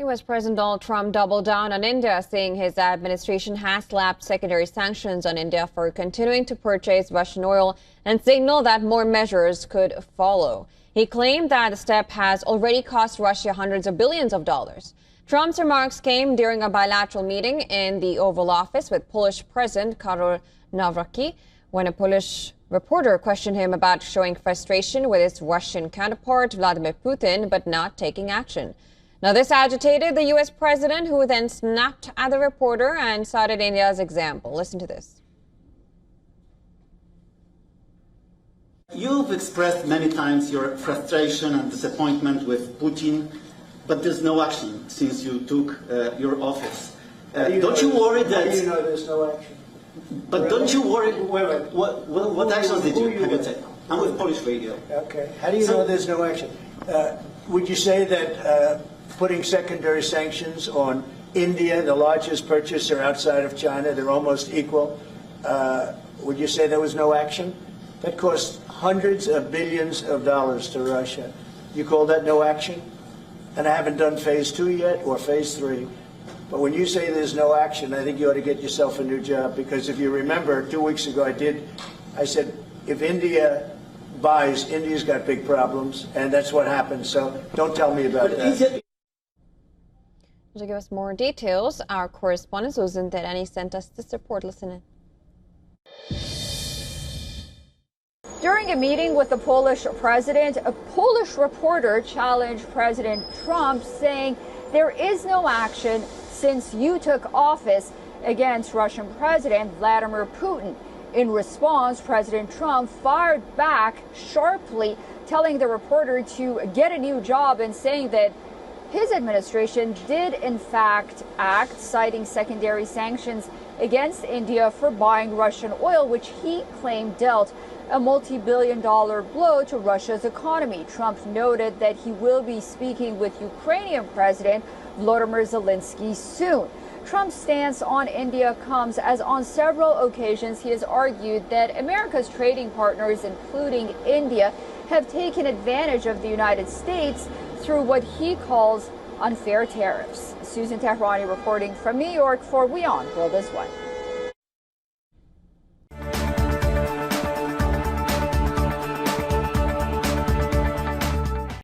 U.S. President Donald Trump doubled down on India, saying his administration has slapped secondary sanctions on India for continuing to purchase Russian oil and signaled that more measures could follow. He claimed that the step has already cost Russia hundreds of billions of dollars. Trump's remarks came during a bilateral meeting in the Oval Office with Polish President Karol Nawrocki, when a Polish reporter questioned him about showing frustration with his Russian counterpart Vladimir Putin but not taking action. Now, this agitated the U.S. president, who then snapped at the reporter and cited India's example. Listen to this. You've expressed many times your frustration and disappointment with Putin, but there's no action since you took your office. Don't you worry that... How do you know there's no action? But don't you worry... Wait. What actions did you have you taken? I'm with Polish radio. Okay. How do you know there's no action? Would you say that putting secondary sanctions on India, the largest purchaser outside of China, they're almost equal, would you say there was no action? That cost hundreds of billions of dollars to Russia. You call that no action? And I haven't done phase 2 yet or phase 3. But when you say there's no action, I think you ought to get yourself a new job, because if you remember, 2 weeks ago I said, if India buys, India's got big problems, and that's what happened. So don't tell me about that. To give us more details, our correspondent Susan Terani sent us this report. Listen in. During a meeting with the Polish president, a Polish reporter challenged President Trump, saying there is no action since you took office against Russian President Vladimir Putin. In response, President Trump fired back sharply, telling the reporter to get a new job and saying that his administration did in fact act, citing secondary sanctions against India for buying Russian oil, which he claimed dealt a multi-billion-dollar blow to Russia's economy. Trump noted that he will be speaking with Ukrainian President Volodymyr Zelensky soon. Trump's stance on India comes as on several occasions he has argued that America's trading partners, including India, have taken advantage of the United States through what he calls unfair tariffs. Susan Tehrani reporting from New York for WION World is One.